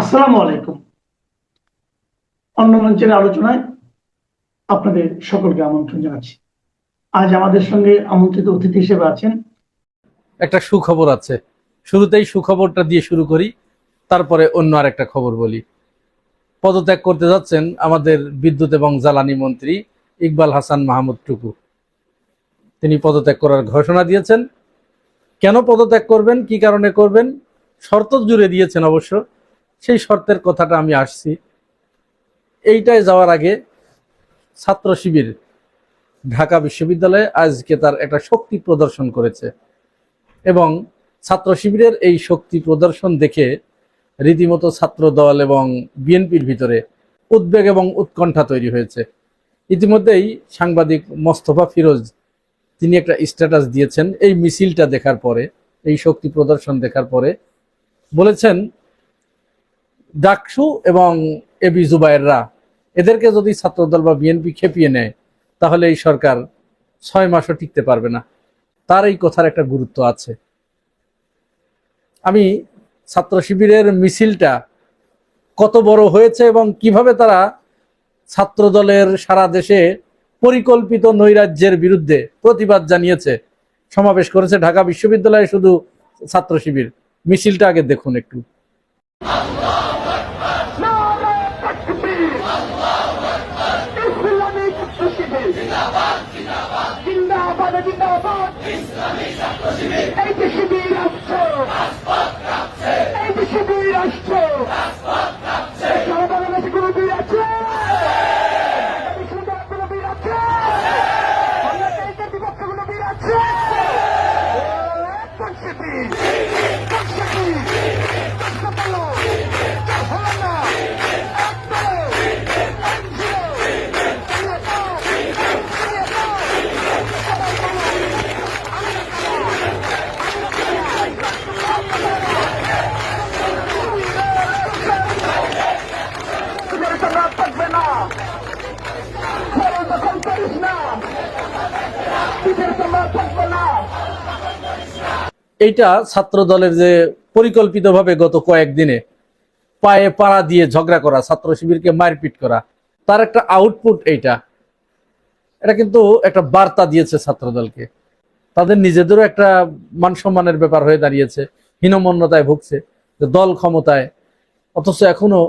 আসসালামু আলাইকুম। অন্য মঞ্চের আলোচনায় আপনাদের সকলকে আমন্ত্রণ জানাচ্ছি। আজ আমাদের সঙ্গে আমন্ত্রিত অতিথি হিসেবে আছেন। একটা সুখবর আছে, শুরুতেই সুখবরটা দিয়ে শুরু করি, তারপরে অন্য আরেকটা খবর বলি। পদত্যাগ করতে যাচ্ছেন আমাদের বিদ্যুৎ এবং জ্বালানি মন্ত্রী ইকবাল হাসান মাহমুদ টুকু। তিনি পদত্যাগ করার ঘোষণা দিয়েছেন। কেন পদত্যাগ করবেন, কি কারণে করবেন, শর্ত জুড়ে দিয়েছেন অবশ্য। সেই শর্তের কথাটা আমি আসছি। এইটায় যাওয়ার আগে ছাত্র শিবির ঢাকা বিশ্ববিদ্যালয়ে আজকে তার একটা শক্তি প্রদর্শন করেছে এবং ছাত্র শিবিরের এই শক্তি প্রদর্শন দেখে রীতিমতো ছাত্র দল এবং বিএনপির ভিতরে উদ্বেগ এবং উৎকণ্ঠা তৈরি হয়েছে। ইতিমধ্যেই সাংবাদিক মোস্তফা ফিরোজ তিনি একটা স্ট্যাটাস দিয়েছেন এই মিছিলটা দেখার পরে, এই শক্তি প্রদর্শন দেখার পরে। বলেছেন, ডাকসু এবং এবি জুবায়েররা এদেরকে যদি ছাত্রদল বা বিএনপি খেপিয়ে নেয় তাহলে এই সরকার 6 মাসও টিকতে পারবে না। তার এই কথার একটা গুরুত্ব আছে। আমি ছাত্র শিবিরের মিছিলটা কত বড় হয়েছে এবং কিভাবে তারা ছাত্র দলের সারা দেশে পরিকল্পিত নৈরাজ্যের বিরুদ্ধে প্রতিবাদ জানিয়েছে, সমাবেশ করেছে ঢাকা বিশ্ববিদ্যালয়ে শুধু ছাত্র শিবির, মিছিলটা আগে দেখুন একটু। এইটা ছাত্র দলের যে পরিকল্পিতভাবে গত কয়েকদিনে পায়ে পাড়া দিয়ে ঝগড়া করা, ছাত্র শিবিরকে মারপিট করা, তার একটা আউটপুট এইটা। এটা কিন্তু একটা বার্তা দিয়েছে ছাত্র দলকে। তাদের নিজেদেরও একটা মান সম্মানের ব্যাপার হয়ে দাঁড়িয়েছে, হীনমন্যতায় ভুগছে যে দল ক্ষমতায়, অথচ এখনো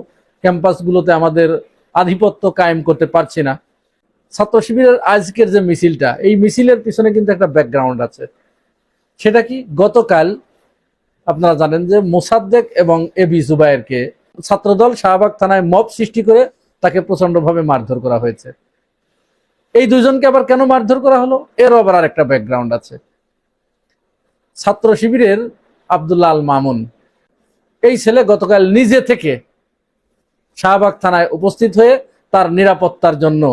ক্যাম্পাসগুলোতে আমাদের আধিপত্য কায়েম করতে পারছি না। ছাত্র শিবিরের আজকের যে মিছিলটা, এই মিছিলের পিছনে কিন্তু একটা ব্যাকগ্রাউন্ড আছে। সেটা কি, গতকাল আপনারা জানেন যে মোসাদ্দেক এবং এবি জুবায়েরকে ছাত্রদল শাহবাগ থানায় মব সৃষ্টি করে তাকে প্রচন্ডভাবে মারধর করা হয়েছে। এই দুজনকে আবার কেন মারধর করা হলো, এর আবার আরেকটা ব্যাকগ্রাউন্ড আছে। ছাত্র শিবিরের আব্দুল্লাহ আল মামুন, এই ছেলে গতকাল নিজে থেকে শাহবাগ থানায় উপস্থিত হয়ে তার নিরাপত্তার জন্য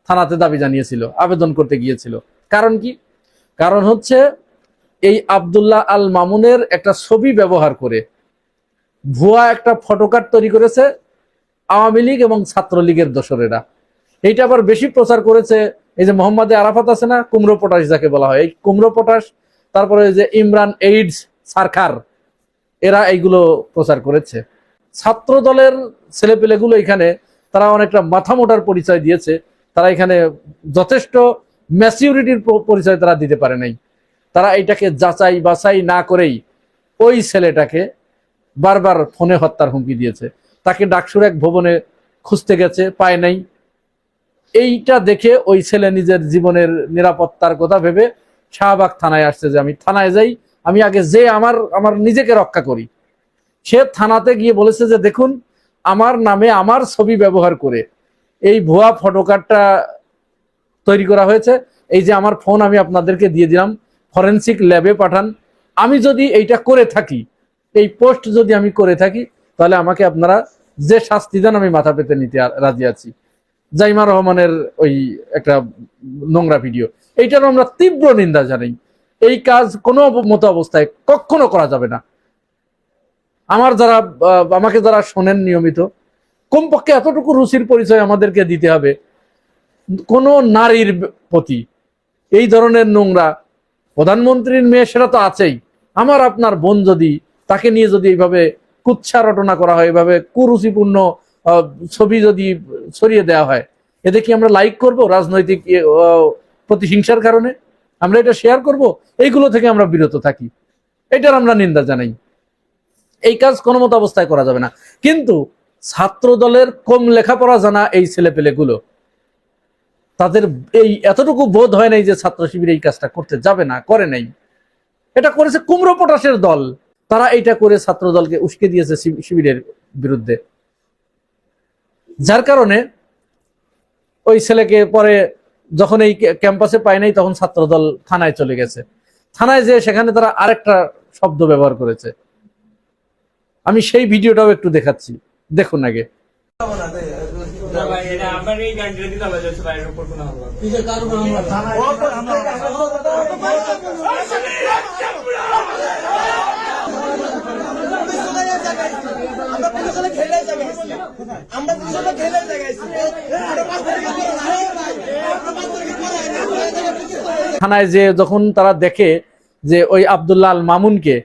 থানাতে দাবি জানিয়েছিল, আবেদন করতে গিয়েছিল। কারণ কি? কারণ হচ্ছে এই আব্দুল্লাহ আল মামুনের একটা ছবি ব্যবহার করে ভুয়া একটা ফটোকার্ড তৈরি করেছে আওয়ামী লীগ এবং ছাত্রলীগের দোসরেরা। এইটা আবার বেশি প্রচার করেছে এই যে মোহাম্মদ আরাফাত আছে না, কুমড়ো পটাশ যাকে বলা হয়, এই কুমড়ো পটাশ, তারপরে যে ইমরান এইডস সারখার, এরা এইগুলো প্রচার করেছে। ছাত্র দলের ছেলেপেলেগুলো এখানে তারা অনেকটা মাথা মোটার পরিচয় দিয়েছে, তারা এখানে যথেষ্ট ম্যাচিউরিটির পরিচয় তারা দিতে পারে নাই। তারা এইটাকে যাচাই বাছাই না করেই ওই ছেলেটাকে বারবার ফোনে হত্যার হুমকি দিয়েছে। তাকে ডাকসুর এক ভবনে খুঁজতে গেছে, পায় নাই। এইটা দেখে ওই ছেলে নিজের জীবনের নিরাপত্তার কথা ভেবে শাহবাগ থানায় আসছে যে আমি থানায় যাই, আমি আগে যে আমার নিজেকে রক্ষা করি। সে থানাতে গিয়ে বলেছে যে দেখুন, আমার নামে আমার ছবি ব্যবহার করে এই ভুয়া ফটোকার্ডটা তৈরি করা হয়েছে, এই যে আমার ফোন আমি আপনাদেরকে দিয়ে দিলাম, ফরেনসিক ল্যাবে পাঠান। আমি যদি এইটা করে থাকি, এই পোস্ট যদি আমি করে থাকি, তাহলে আমাকে আপনারা যে শাস্তি দেন আমি মাথা পেতে নিতে রাজি আছি। জাইমা রহমানের ওই একটা নোংরা ভিডিও, এইটারও আমরা তীব্র নিন্দা জানাই। এই কাজ কোনো মতো অবস্থায় কখনো করা যাবে না। আমাকে যারা শোনেন নিয়মিত, কমপক্ষে এতটুকু রুচির পরিচয় আমাদেরকে দিতে হবে, কোন নারীর প্রতি এই ধরনের নোংরা, প্রধানমন্ত্রীর মেয়ে সেটা তো আছেই, আমার আপনার বোন যদি তাকে নিয়ে যদি এইভাবে কুৎসা রটনা করা হয়, এভাবে কুরুচিপূর্ণ ছবি যদি ছড়িয়ে দেওয়া হয়, এতে কি আমরা লাইক করব? রাজনৈতিক প্রতিহিংসার কারণে আমরা এটা শেয়ার করব? এইগুলো থেকে আমরা বিরত থাকি, এটার আমরা নিন্দা জানাই। এই কাজ কোনো মতো অবস্থায় করা যাবে না। কিন্তু ছাত্র দলের কম লেখাপড়া জানা এই ছেলেপেলেগুলো, তাদের এই এতটুকু বোধ হয় নাই যে ছাত্র শিবির এই কাজটা করতে যাবে না, করে নাই। এটা করেছে কুমড়ো পটাশের দল, তারা এইটা করে ছাত্র দলকে উস্কে দিয়েছে শিবিরের বিরুদ্ধে। যার কারণে ওই ছেলেকে পরে যখন এই ক্যাম্পাসে পায় নাই, তখন ছাত্র দল থানায় চলে গেছে। থানায় যে সেখানে তারা আরেকটা শব্দ ব্যবহার করেছে, আমি সেই ভিডিওটাও একটু দেখাচ্ছি, দেখুন আগে। থানায় যে যখন তারা দেখে যে ওই আব্দুল্লাহ আল মামুনকে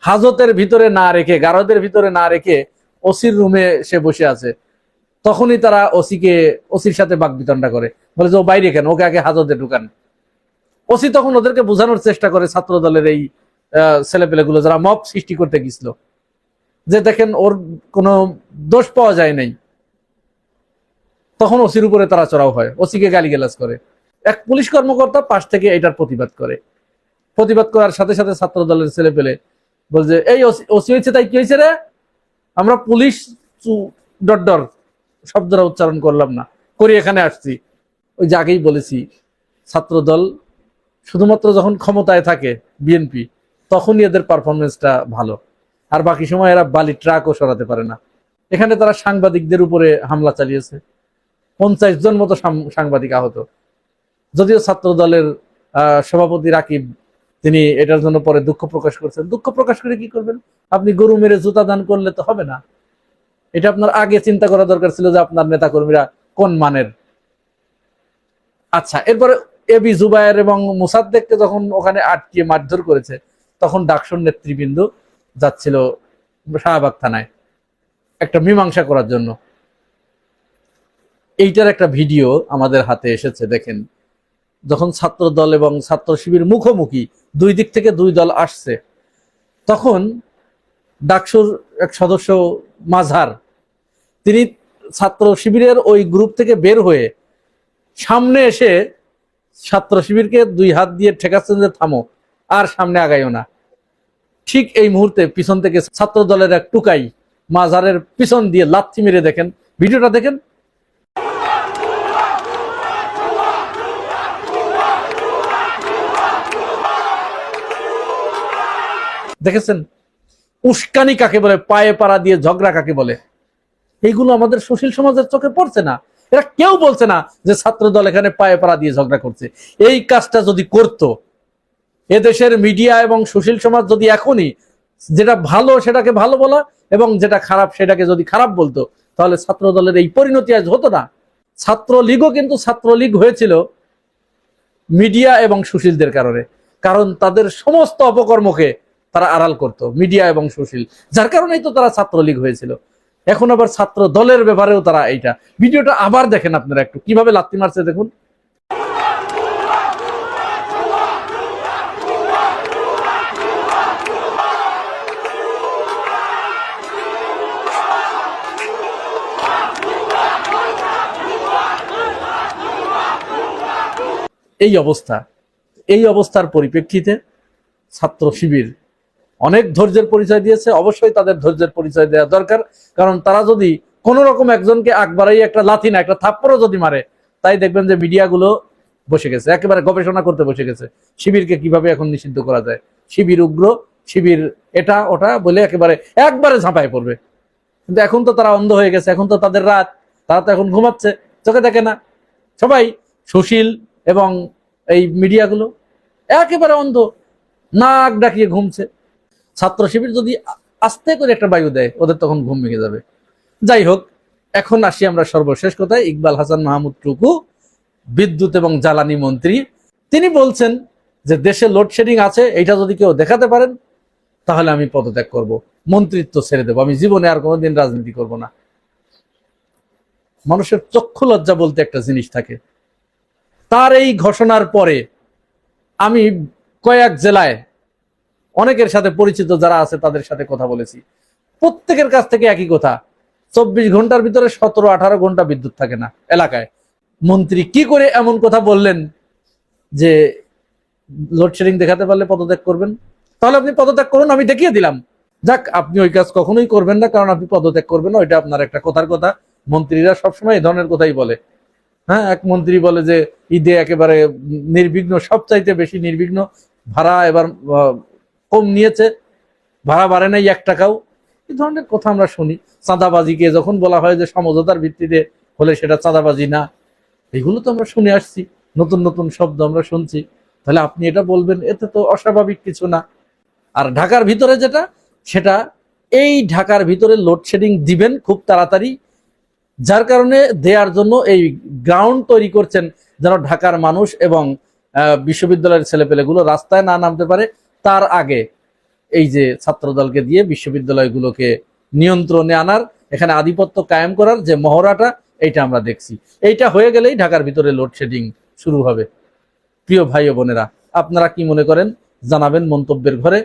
হাজতের ভিতরে না রেখে, গারদের ভিতরে না রেখে ওসির রুমে সে বসে আছে, তখনই তারা ওসির সাথে বাকবিতণ্ডা করে, বলে যে ও বাইরে কেন, ওকে আগে হাজতে ঢুকান। ওসি তখন ওদেরকে বোঝানোর চেষ্টা করে, ছাত্র দলের এই ছেলেপেলেগুলো যারা মব সৃষ্টি করতে গেছিল, যে দেখেন ওর কোনো দোষ পাওয়া যায় নাই। তখন ওসির উপরে তারা চড়াও হয়, ওসিকে গালিগালাজ করে। এক পুলিশ কর্মকর্তা পাশ থেকে এটার প্রতিবাদ করে। প্রতিবাদ করার সাথে সাথে ছাত্র দলের ছেলেপেলে বলছে, এই ওসি হয়েছে তাই কি হয়েছে রে, আমরা পুলিশ ডর শব্দটা উচ্চারণ করলাম না, করি এখানে আসছি। ওই যে আগেই বলেছি, ছাত্র দল শুধুমাত্র যখন ক্ষমতায় থাকে বিএনপি, তখনই এদের পারফরমেন্সটা ভালো, আর বাকি সময় এরা বালি ট্রাকও সরাতে পারে না। এখানে তারা সাংবাদিকদের উপরে হামলা চালিয়েছে, 50 জন মতো সাংবাদিক আহত। যদিও ছাত্র দলের সভাপতি রাকিব, তিনি এটার জন্য পরে দুঃখ প্রকাশ করছেন। দুঃখ প্রকাশ করে কি করবেন? আপনি গরু মেরে জুতা দান করলে তো হবে না, এটা আপনার আগে চিন্তা করা দরকার ছিল যে আপনার নেতা কর্মীরা কোন মানের। আচ্ছা, এরপরে এবি জুবায়ের এবং মুসাদ্দেককে যখন ওখানে আটকিয়ে মারধর করেছে, তখন ডাকসুর নেতৃবৃন্দ যাচ্ছিল শাহবাগ থানায় একটা মীমাংসা করার জন্য। এইটার একটা ভিডিও আমাদের হাতে এসেছে, দেখেন। যখন ছাত্র দল এবং ছাত্র শিবির মুখোমুখি, দুই দিক থেকে দুই দল আসছে, তখন ডাকসুর এক সদস্য মাঝার, তিনি ছাত্র শিবিরের ওই গ্রুপ থেকে বের হয়ে সামনে এসে ছাত্র শিবিরকে 2 হাত দিয়ে ঠেকাচ্ছেন যে থামো, আর সামনে আগাইও না। ঠিক এই মুহূর্তে পিছন থেকে ছাত্র দলের এক টুকাই মাঝারের পিছন দিয়ে লাথি মেরে, দেখেন ভিডিওটা দেখেন। দেখেছেন উস্কানি কাকে বলে, পায়ে পাড়া দিয়ে ঝগড়া কাকে বলে? এইগুলো আমাদের সুশীল সমাজের চোখে পড়ছে না। এরা কেউ বলছে না যে ছাত্র দল এখানে পায়ে পাড়া দিয়ে ঝগড়া করছে। এই কাজটা যদি করত, এদেশের মিডিয়া এবং সুশীল সমাজ যদি এখনই যেটা ভালো সেটাকে ভালো বলা এবং যেটা খারাপ সেটাকে যদি খারাপ বলতো, তাহলে ছাত্র দলের এই পরিণতি আজ হতো না। ছাত্রলীগও কিন্তু ছাত্রলীগ হয়েছিল মিডিয়া এবং সুশীলদের কারণে, কারণ তাদের সমস্ত অপকর্মকে তারা আড়াল করত, মিডিয়া এবং সুশীল, যার কারণেই তো তারা ছাত্রলীগ হয়েছিল। এখন আবার ছাত্র দলের ব্যাপারেও তারা এইটা। ভিডিওটা আবার দেখেন আপনারা একটু, কিভাবে লাথি মারছে দেখুন। এই অবস্থার পরিপ্রেক্ষিতে ছাত্র শিবির অনেক ধৈর্যের পরিচয় দিয়েছে। অবশ্যই তাদের ধৈর্যের পরিচয় দেওয়া দরকার, কারণ তারা যদি কোন রকম একজনকে আকবারাই একটা লাথি না, একটা থাপ্পড়ও যদি মারে, তাই দেখবেন যে মিডিয়াগুলো বসে গেছে, একেবারে গবেষণা করতে বসে গেছে শিবিরকে কিভাবে এখন নিষিদ্ধ করা যায়। শিবির উগ্র, শিবির এটা ওটা বলে একবারে ঝাঁপায় পড়বে। কিন্তু এখন তো তারা অন্ধ হয়ে গেছে, এখন তো তাদের রাত, তারা তো এখন ঘুমাচ্ছে, চোখে দেখে না। সবাই সুশীল এবং এই মিডিয়াগুলো একেবারে অন্ধ, নাক ডাকিয়ে ঘুমছে। ছাত্র শিবির যদি আস্তে করে একটা বায়ু দেয়, ওদের তখন ঘুম ভেঙে যাবে। যাই হোক, এখন আসি আমরা সর্বশেষ কথায়। ইকবাল হাসান মাহমুদ টুকু, বিদ্যুৎ এবং জ্বালানি মন্ত্রী, তিনি বলছেন যে দেশে লোডশেডিং আছে, এইটা যদি কেউ দেখাতে পারেন তাহলে আমি পদত্যাগ করব, মন্ত্রিত্ব ছেড়ে দেবো, আমি জীবনে আর কোনোদিন রাজনীতি করব না। মানুষের চক্ষু লজ্জা বলতে একটা জিনিস থাকে। তার এই ঘোষণার পরে আমি কয়েক জেলায় অনেকের সাথে পরিচিত যারা আছে তাদের সাথে কথা বলেছি, প্রত্যেকের কাছ থেকে একই কথা, 24 ঘন্টার ভিতরে 17-18 ঘন্টা বিদ্যুৎ থাকে না এলাকায়। মন্ত্রী কি করে এমন কথা বললেন যে লোডশেডিং দেখাতে পারলে পদত্যাগ করবেন? তাহলে আপনি পদত্যাগ করুন, আমি দেখিয়ে দিলাম। যাক, আপনি ওই কাজ কখনোই করবেন না, কারণ আপনি পদত্যাগ করবেন না, ওইটা আপনার একটা কথার কথা। মন্ত্রীরা সবসময় এই ধরনের কথাই বলে। হ্যাঁ, এক মন্ত্রী বলে যে ঈদে একেবারে নির্বিঘ্ন, সবচাইতে বেশি নির্বিঘ্ন, ভাড়া এবার কম নিয়েছে, ভাড়া বাড়ে নাই 1 টাকাও। এই ধরনের কথা আমরা শুনি। চাঁদাবাজিকে যখন বলা হয় যে সমঝোতার ভিত্তিতে হলে সেটা চাঁদাবাজি না, এগুলো তো আমরা শুনে আসছি, নতুন নতুন শব্দ আমরা শুনছি। তাহলে আপনি এটা বলবেন, এতে তো অস্বাভাবিক কিছু না। আর ঢাকার ভিতরে যেটা, সেটা এই ঢাকার ভিতরে লোডশেডিং দিবেন খুব তাড়াতাড়ি, যার কারণে দেওয়ার জন্য এই গ্রাউন্ড তৈরি করছেন যেন ঢাকার মানুষ এবং বিশ্ববিদ্যালয়ের ছেলেপেলেগুলো রাস্তায় না নামতে পারে। তার আগে এই যে ছাত্রদলকে দিয়ে বিশ্ববিদ্যালয়গুলোকে নিয়ন্ত্রণে আনার, এখানে আধিপত্য কায়েম করার যে মহড়াটা, এইটা আমরা দেখছি। এইটা হয়ে গেলেই ঢাকার ভিতরে লোডশেডিং শুরু হবে। প্রিয় ভাই ও বোনেরা, আপনারা কি মনে করেন জানাবেন মন্তব্যের ঘরে।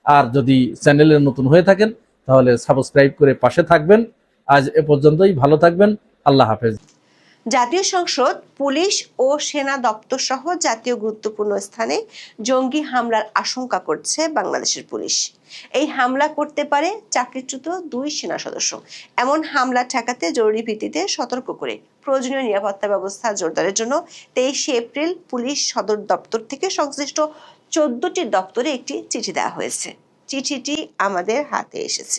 আর যদি চ্যানেলে নতুন হয়ে থাকেন তাহলে সাবস্ক্রাইব করে পাশে থাকবেন। আজ এ পর্যন্তই, ভালো থাকবেন, আল্লাহ হাফেজ। জাতীয় সংসদ, পুলিশ ও সেনা দপ্তর সহ জাতীয় গুরুত্বপূর্ণ স্থানে জঙ্গি হামলার আশঙ্কা করছে বাংলাদেশের পুলিশ। এই হামলা করতে পারে চাকরিচ্যুত 2 সেনা সদস্য। এমন হামলা ঠেকাতে জরুরি ভিত্তিতে সতর্ক করে প্রয়োজনীয় নিরাপত্তা ব্যবস্থা জোরদারের জন্য 23 এপ্রিল পুলিশ সদর দপ্তর থেকে সংশ্লিষ্ট 14টি দপ্তরে একটি চিঠি দেওয়া হয়েছে। চিঠিটি আমাদের হাতে এসেছে।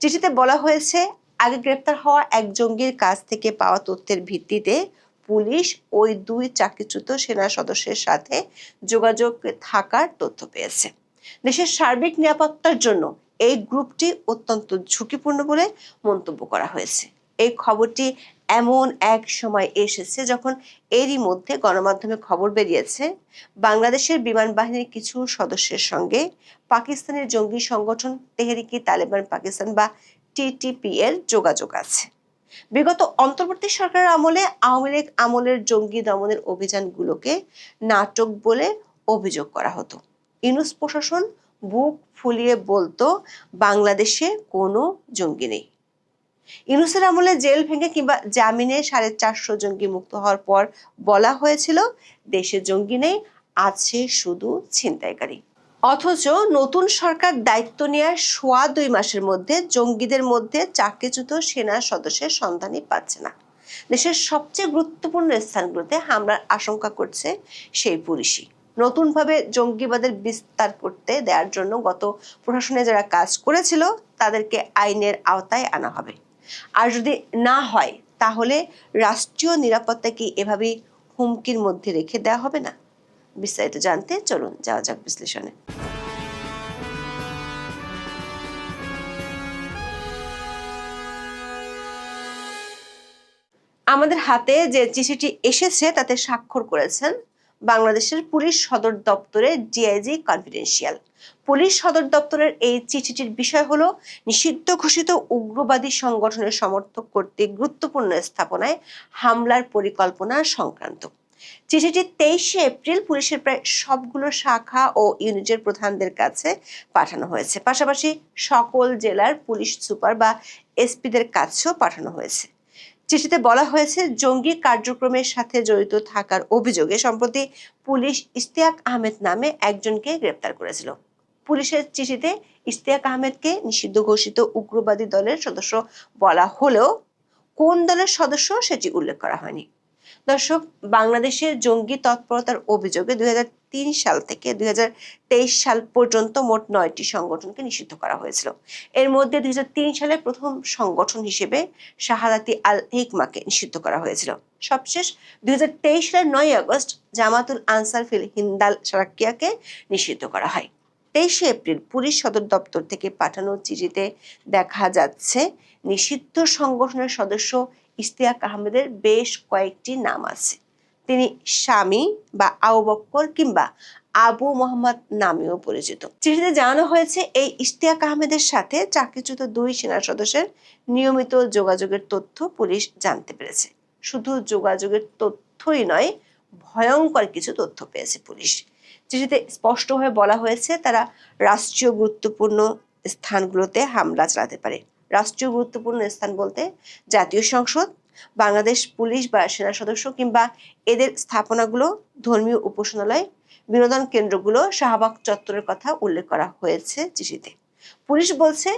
চিঠিতে বলা হয়েছে, আগে গ্রেপ্তার হওয়া এক জঙ্গির কাছ থেকে পাওয়া তথ্যের ভিত্তিতে পুলিশ ওই 2 চাকরিচ্যুত সেনা সদস্যের সাথে যোগাযোগ থাকার তথ্য পেয়েছে। দেশের সার্বিক নিরাপত্তার জন্য এই গ্রুপটি অত্যন্ত ঝুঁকিপূর্ণ বলে মন্তব্য করা হয়েছে। এই খবরটি এমন এক সময় এসেছে যখন এরই মধ্যে গণমাধ্যমে খবর বেরিয়েছে বাংলাদেশের বিমান বাহিনীর কিছু সদস্যের সঙ্গে পাকিস্তানের জঙ্গি সংগঠন তেহরিকি তালেবান পাকিস্তান বা টিটিপি এর যোগাযোগ আছে। বিগত অন্তর্বর্তী সরকারের আমলে আওয়ামী লীগ আমলের জঙ্গি দমনের অভিযানগুলোকে নাটক বলে অভিযোগ করা হতো। ইউনূস প্রশাসন বুক ফুলিয়ে বলতো বাংলাদেশে কোনো জঙ্গি নেই। ইউনূসের আমলে জেল ভেঙে কিংবা জামিনে 450 জঙ্গি মুক্ত হওয়ার পর বলা হয়েছিল দেশে জঙ্গি নেই, আছে শুধু ছিনতাইকারী। অথচ নতুন সরকার দায়িত্ব নেওয়ার 2.25 মাসের মধ্যে জঙ্গিদের মধ্যে চাকরিচ্যুত সেনা সদস্যের সন্ধানই পাচ্ছে না। দেশের সবচেয়ে গুরুত্বপূর্ণ স্থানগুলোতে হামলার আশঙ্কা করছে সেই পুলিশই। নতুনভাবে জঙ্গিবাদের বিস্তার করতে দেওয়ার জন্য গত প্রশাসনে যারা কাজ করেছিল তাদেরকে আইনের আওতায় আনা হবে। আর যদি না হয় তাহলে রাষ্ট্রীয় নিরাপত্তা কি এভাবেই হুমকির মধ্যে রেখে দেওয়া হবে না? বিস্তারিত জানতে চলুন যাওয়া যাক বিশ্লেষণে। আমাদের হাতে যে চিঠিটি এসেছে তাতে স্বাক্ষর করেছেন বাংলাদেশের পুলিশ সদর দপ্তরের ডিআইজি কনফিডেন্সিয়াল। পুলিশ সদর দপ্তরের এই চিঠিটির বিষয় হলো নিষিদ্ধ ঘোষিত উগ্রবাদী সংগঠনের সমর্থক কর্তৃক গুরুত্বপূর্ণ স্থাপনায় হামলার পরিকল্পনা সংক্রান্ত। চিঠিটি 23 এপ্রিল পুলিশের প্রায় সবগুলো শাখা ও ইউনিটের প্রধানদের কাছে পাঠানো হয়েছে। পাশাপাশি সকল জেলার পুলিশ সুপার বা এসপিদের কাছেও পাঠানো হয়েছে। চিঠিতে বলা হয়েছে, জঙ্গি কার্যক্রমের সাথে জড়িত থাকার অভিযোগে সম্প্রতি পুলিশ ইশতিয়াক আহমেদ নামে একজনকে গ্রেপ্তার করেছিল। পুলিশের চিঠিতে ইশতিয়াক আহমেদকে নিষিদ্ধ ঘোষিত উগ্রবাদী দলের সদস্য বলা হলেও কোন দলের সদস্য সেটি উল্লেখ করা হয়নি। দর্শক, বাংলাদেশের জঙ্গি তৎপরতার অভিযোগে 2003 সাল থেকে 2023 সাল পর্যন্ত মোট 9টি সংগঠনকে নিষিদ্ধ করা হয়েছিল। এর মধ্যে 2003 সালে প্রথম সংগঠন হিসেবে শাহাদাতি আল হিকমাকে নিষিদ্ধ করা হয়েছিল। সবশেষ 2023 সালের 9 আগস্ট জামাতুল আনসার ফিল হিন্দাল সারাকিয়াকে নিষিদ্ধ করা হয়। 23 এপ্রিল পুলিশ সদর দপ্তর থেকে পাঠানো চিঠিতে দেখা যাচ্ছে নিষিদ্ধ সংগঠনের সদস্য ইশতিয়াক আহমেদের বেশ কয়েকটি নাম আছে। তিনি স্বামী বা আবু বক্কর কিংবা আবু মোহাম্মদ নামেও পরিচিত। চিঠিতে জানানো হয়েছে এই ইশতিয়াক আহমেদের সাথে চাকরিচ্যুত 2 সেনা সদস্যের নিয়মিত যোগাযোগের তথ্য পুলিশ জানতে পেরেছে। শুধু যোগাযোগের তথ্যই নয়, ভয়ঙ্কর কিছু তথ্য পেয়েছে পুলিশ। চিঠিতে স্পষ্টভাবে বলা হয়েছে তারা রাষ্ট্রীয় গুরুত্বপূর্ণ স্থানগুলোতে হামলা চালাতে পারে। রাষ্ট্রীয় গুরুত্বপূর্ণ স্থান বলতে জাতীয় সংসদ, বাংলাদেশ পুলিশ বা সেনা সদস্য কিংবা এদের স্থাপনাগুলো, ধর্মীয় উপাসনালয়, বিনোদন কেন্দ্রগুলো, শাহবাগ চত্বরের কথা উল্লেখ করা হয়েছে চিঠিতে। পুলিশ বলছে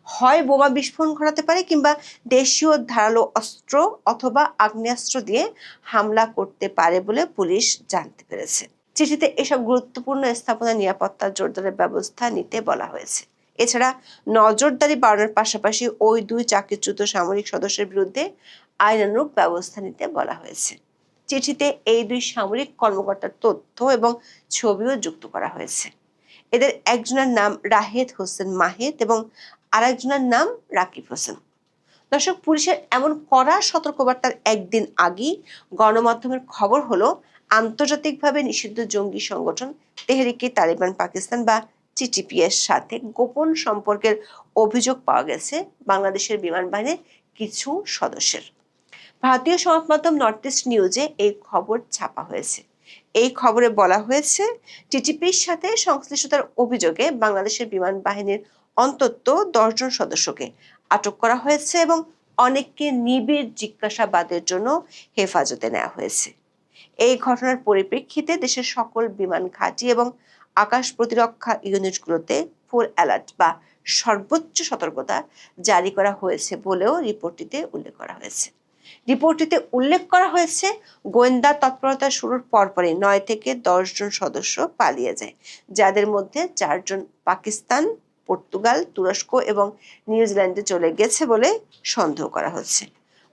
হয় বোমা বিস্ফোরণ ঘটাতে পারে কিংবা দেশীয় ধারালো অস্ত্র অথবা আগ্নেয়াস্ত্র দিয়ে হামলা করতে পারে বলে পুলিশ জানতে পেরেছে। চিঠিতে এসব গুরুত্বপূর্ণ স্থাপনার নিরাপত্তার জোরদারের ব্যবস্থা নিতে বলা হয়েছে। এছাড়া নজরদারি বাড়ানোর পাশাপাশি ওই 2 চাকরিচ্যুত সামরিক সদস্যের বিরুদ্ধে আইনানুগ ব্যবস্থা নিতে বলা হয়েছে। চিঠিতে এই 2 সামরিক কর্মকর্তার তথ্য এবং ছবিও যুক্ত করা হয়েছে। এদের একজনের নাম রাহেদ হোসেন মাহেদ এবং আরেকজনের নাম রাকিব হোসেন। দর্শক, পুলিশের এমন কড়া সতর্কবার্তার একদিন আগেই গণমাধ্যমের খবর হলো আন্তর্জাতিকভাবে নিষিদ্ধ জঙ্গি সংগঠন তেহরিকে তালিবান পাকিস্তান বা টিটিপি এর সাথে গোপন সম্পর্কের অভিযোগ পাওয়া গেছে বাংলাদেশের বিমান বাহিনীর কিছু সদস্যের। ভারতীয় সংবাদ মাধ্যম নর্থ ইস্ট নিউজে এই খবর ছাপা হয়েছে। এই খবরে বলা হয়েছে টিটিপির সাথে সংশ্লিষ্টতার অভিযোগে বাংলাদেশের বিমান বাহিনীর অন্তত 10 জন সদস্যকে আটক করা হয়েছে এবং অনেককে নিবিড় জিজ্ঞাসাবাদের জন্য হেফাজতে নেওয়া হয়েছে। এই ঘটনার পরিপ্রেক্ষিতে দেশের সকল বিমান ঘাঁটি এবং আকাশ প্রতিরক্ষা ইউনিটগুলোতে ফুল অ্যালার্ট বা সর্বোচ্চ সতর্কতা জারি করা হয়েছে বলেও রিপোর্টটিতে উল্লেখ করা হয়েছে। রিপোর্টটিতে উল্লেখ করা হয়েছে গোয়েন্দা তৎপরতা শুরুর পরপরই 9 থেকে 10 জন সদস্য পালিয়ে যায়, যাদের মধ্যে 4 জন পাকিস্তান, পর্তুগাল, তুরস্ক এবং নিউজিল্যান্ডে চলে গেছে বলে সন্দেহ করা হচ্ছে।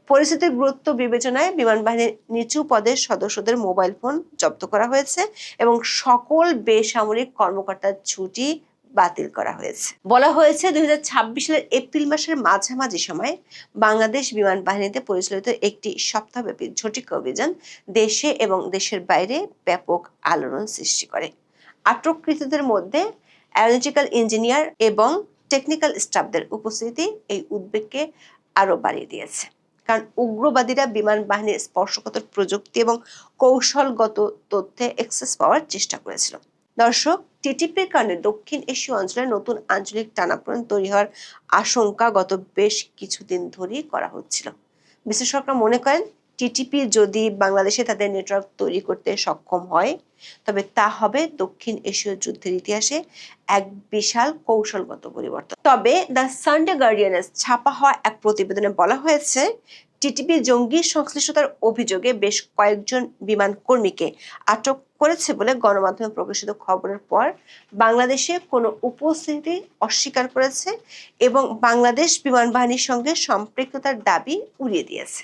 পরিস্থিতির গুরুত্ব বিবেচনায় বিমান বাহিনীর নিচু পদের সদস্যদের মোবাইল ফোন জব্দ করা হয়েছে এবং সকল বেসামরিক কর্মকর্তার ছুটি বাতিল করা হয়েছে। বলা হয়েছে 2026 সালের এপ্রিল মাসের মাঝামাঝি সময় বাংলাদেশ বিমান বাহিনীতে পরিচালিত একটি সপ্তাহব্যাপী ঝটিকা অভিযান দেশে এবং দেশের বাইরে ব্যাপক আলোড়ন সৃষ্টি করে। আটককৃতদের মধ্যে অ্যারোনটিক্যাল ইঞ্জিনিয়ার এবং টেকনিক্যাল স্টাফদের উপস্থিতি এই উদ্বেগকে আরো বাড়িয়ে দিয়েছে, কারণ উগ্রবাদীরা বিমান বাহিনীর স্পর্শকাতর প্রযুক্তি এবং কৌশলগত তথ্যে অ্যাক্সেস পাওয়ার চেষ্টা করেছিল। দর্শক, টিটিপির কারণে দক্ষিণ এশীয় অঞ্চলে নতুন আঞ্চলিক টানাপোড়েন তৈরি হওয়ার আশঙ্কা গত বেশ কিছুদিন ধরেই করা হচ্ছিল। বিশ্লেষকরা মনে করেন টিটিপি যদি বাংলাদেশে তাদের নেটওয়ার্ক তৈরি করতে সক্ষম হয় তবে তা হবে দক্ষিণ এশীয় যুদ্ধের ইতিহাসে এক বিশাল কৌশলগত পরিবর্তন। তবে দ্য সানডে গার্ডিয়ানে ছাপা হওয়া এক প্রতিবেদনে বলা হয়েছে টিটিপি জঙ্গি সংশ্লিষ্টতার অভিযোগে বেশ কয়েকজন বিমান কর্মীকে আটক করেছে বলে গণমাধ্যমে প্রকাশিত খবরের পর বাংলাদেশে কোনো উপস্থিতি অস্বীকার করেছে এবং বাংলাদেশ বিমান বাহিনীর সঙ্গে সম্পৃক্ততার দাবি উড়িয়ে দিয়েছে।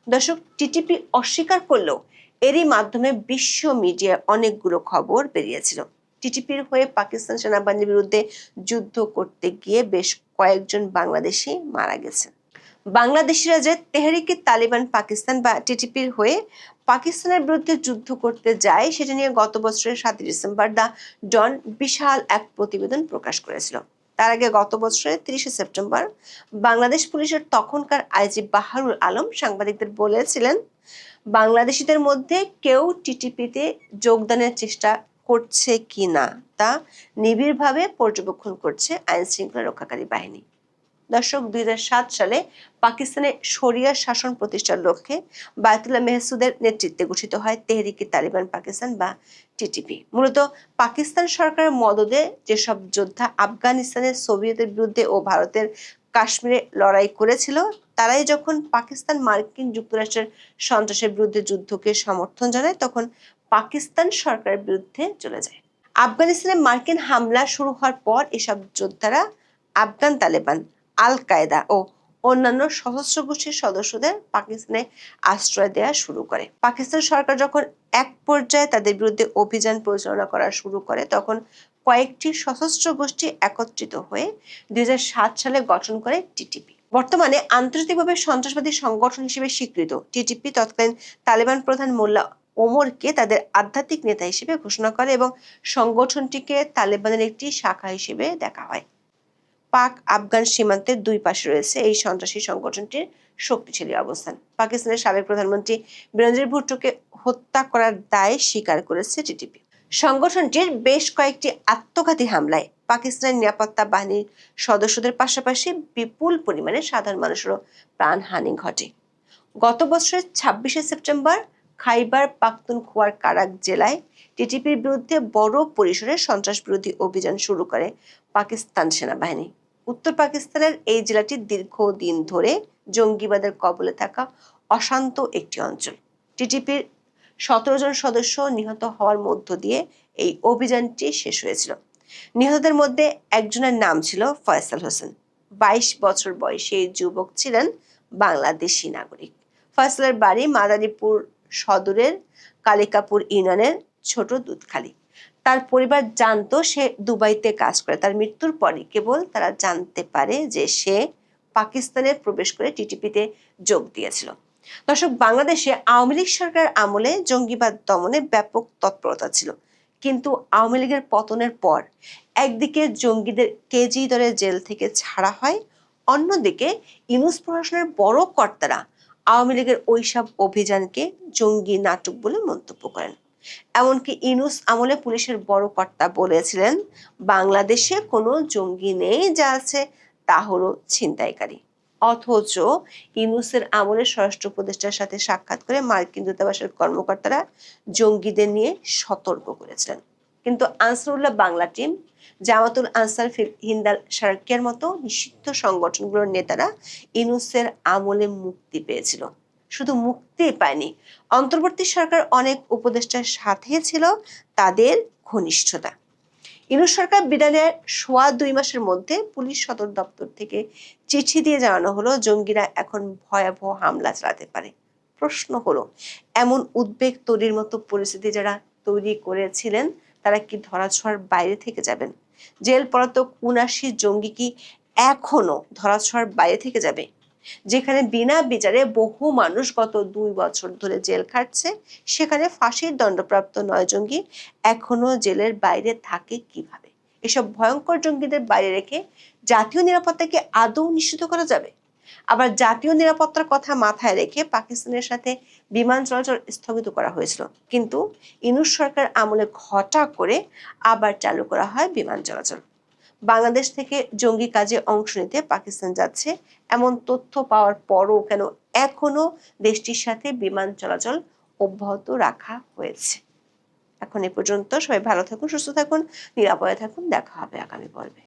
দর্শক, টিটিপি অস্বীকার করলেও এরই মাধ্যমে বিশ্ব মিডিয়ায় অনেকগুলো খবর বেরিয়েছিল। টিটিপির হয়ে পাকিস্তান সেনাবাহিনীর বিরুদ্ধে যুদ্ধ করতে গিয়ে বেশ কয়েকজন বাংলাদেশি মারা গেছে। বাংলাদেশিরা যে তেহরিকে তালিবান পাকিস্তান বা টিটিপির হয়ে পাকিস্তানের বিরুদ্ধে যুদ্ধ করতে যায় সেটা নিয়ে গত বছরের 7 ডিসেম্বর দ্য ডন বিশাল এক প্রতিবেদন প্রকাশ করেছিল। তার আগে গত বছরের 30 সেপ্টেম্বর বাংলাদেশ পুলিশের তখনকার আইজি বাহারুল আলম সাংবাদিকদের বলেছিলেন বাংলাদেশিদের মধ্যে কেউ টিটিপিতে যোগদানের চেষ্টা করছে কি না তা নিবিড়ভাবে পর্যবেক্ষণ করছে আইন শৃঙ্খলা রক্ষাকারী বাহিনী। দর্শক, 2007 সালে পাকিস্তানে শরিয়া শাসন প্রতিষ্ঠার লক্ষ্যে বায়তুল্লাহ মেহসুদের নেতৃত্বে গঠিত হয় তেহরিকে তালিবান পাকিস্তান বা টিটিপি। মূলত পাকিস্তান সরকারের মদদে যেসব যোদ্ধা আফগানিস্তানের সোভিয়েতের বিরুদ্ধে ও ভারতের কাশ্মীরে লড়াই করেছিল তারাই যখন পাকিস্তান মার্কিন যুক্তরাষ্ট্রের সন্ত্রাসের বিরুদ্ধে যুদ্ধকে সমর্থন জানায় তখন পাকিস্তান সরকারের বিরুদ্ধে চলে যায়। আফগানিস্তানে মার্কিন হামলা শুরু হওয়ার পর এসব যোদ্ধারা আফগান তালেবান, আল কায়দা ও অন্যান্য সশস্ত্র গোষ্ঠীর সদস্যদের পাকিস্তানে আশ্রয় দেওয়া শুরু করে। পাকিস্তান সরকার যখন এক পর্যায়ে তাদের বিরুদ্ধে অভিযান পরিচালনা করা শুরু করে তখন কয়েকটি সশস্ত্র গোষ্ঠী একত্রিত হয়ে 2007 সালে গঠন করে টিটিপি। বর্তমানে আন্তর্জাতিকভাবে সন্ত্রাসবাদী সংগঠন হিসেবে স্বীকৃত টিটিপি তৎকালীন তালেবান প্রধান মোল্লা ওমরকে তাদের আধ্যাত্মিক নেতা হিসেবে ঘোষণা করে এবং সংগঠনটিকে তালেবানের একটি শাখা হিসেবে দেখা হয়। পাক আফগান সীমান্তের দুই পাশে রয়েছে এই সন্ত্রাসী সংগঠনটির শক্তিশালী অবস্থান। পাকিস্তানের সাবেক প্রধানমন্ত্রী বেনজির ভুট্টোকে হত্যা করার দায় স্বীকার করেছে টিটিপি। সংগঠনটির বেশ কয়েকটি আত্মঘাতী হামলায় পাকিস্তানের নিরাপত্তা বাহিনীর সদস্যদের পাশাপাশি বিপুল পরিমাণে সাধারণ মানুষেরও প্রাণহানি ঘটে। গত বছরের 26শে সেপ্টেম্বর খাইবার পাখতুনখোয়ার কারাক জেলায় টিটিপির বিরুদ্ধে বড় পরিসরে সন্ত্রাস বিরোধী অভিযান শুরু করে পাকিস্তান সেনাবাহিনী। উত্তর পাকিস্তানের এই জেলাটি দীর্ঘদিন ধরে জঙ্গিবাদের কবলে থাকা অশান্ত একটি অঞ্চল। টিটিপির 17 জন সদস্য নিহত হওয়ার মধ্য দিয়ে এই অভিযানটি শেষ হয়েছিল। নিহতদের মধ্যে একজনের নাম ছিল ফয়সাল হোসেন। 22 বছর বয়সী এই যুবক ছিলেন বাংলাদেশি নাগরিক। ফয়সালের বাড়ি মাদারীপুর সদরের কালিকাপুর ইউনিয়নের ছোট দুধখালি। তার পরিবার জানতো সে দুবাইতে কাজ করে। তার মৃত্যুর পরই কেবল তারা জানতে পারে যে সে পাকিস্তানে প্রবেশ করে টিটিপিতে যোগ দিয়েছিল। দর্শক, বাংলাদেশে আওয়ামী লীগ সরকার আমলে জঙ্গিবাদ দমনে ব্যাপক তৎপরতা ছিল, কিন্তু আওয়ামী লীগের পতনের পর একদিকে জঙ্গিদের কেজি দরে জেল থেকে ছাড়া হয়, অন্যদিকে ইউনূস প্রশাসনের বড় কর্তারা আওয়ামী লীগের ওইসব অভিযানকে জঙ্গি নাটক বলে মন্তব্য করেন। এমনকি ইউনূস আমলে পুলিশের বড় কর্তা বলেছিলেন, বাংলাদেশে কোনো জঙ্গি নেই, যা আছে তা হলো ছিনতাইকারী। অথচ ইউনূসের আমলে স্বরাষ্ট্র উপদেষ্টার সাথে সাক্ষাৎ করে মার্কিন দূতাবাসের কর্মকর্তারা জঙ্গিদের নিয়ে সতর্ক করেছিলেন। কিন্তু আনসারুল্লাহ বাংলা টিম, জামাতুল আনসার হিন্দাল সার্কের মতো নিষিদ্ধ সংগঠনগুলোর নেতারা ইউনূসের আমলে মুক্তি পেয়েছিল। শুধু মুক্তি পায়নি, অন্তর্বর্তী সরকার অনেক উপদেষ্টার সাথে ছিল তাদের ঘনিষ্ঠতা। ইউনূস সরকার বিদায়ের 2.5 মাসের মধ্যে পুলিশ সদর দপ্তর থেকে চিঠি দিয়ে জানানো হলো জঙ্গিরা এখন ভয়াবহ হামলা চালাতে পারে। প্রশ্ন হলো, এমন উদ্বেগ তৈরির মতো পরিস্থিতি যারা তৈরি করেছিলেন তারা কি ধরাছোঁয়ার বাইরে থেকে যাবেন? জেল পলাতক 79 জঙ্গি কি এখনো ধরাছোঁয়ার বাইরে থেকে যাবে? যেখানে বিনা বিচারে বহু মানুষ গত 2 বছর ধরে জেল খাটছে, সেখানে ফাঁসির দণ্ডপ্রাপ্ত 9 জঙ্গি এখনো জেলের বাইরে থাকে কিভাবে? এসব ভয়ঙ্কর জঙ্গিদের বাইরে রেখে জাতীয় নিরাপত্তাকে আদৌ নিশ্চিত করা যাবে? আবার জাতীয় নিরাপত্তার কথা মাথায় রেখে পাকিস্তানের সাথে বিমান চলাচল স্থগিত করা হয়েছিল, কিন্তু ইউনূস সরকার আমলে ঘটা করে আবার চালু করা হয় বিমান চলাচল। বাংলাদেশ থেকে জঙ্গি কাজে অংশ নিতে পাকিস্তান যাচ্ছে এমন তথ্য পাওয়ার পরও কেন এখনো দেশটির সাথে বিমান চলাচল অব্যাহত রাখা হয়েছে? এখন এ পর্যন্ত। সবাই ভালো থাকুন, সুস্থ থাকুন, নিরাপদে থাকুন। দেখা হবে আগামী পর্বে।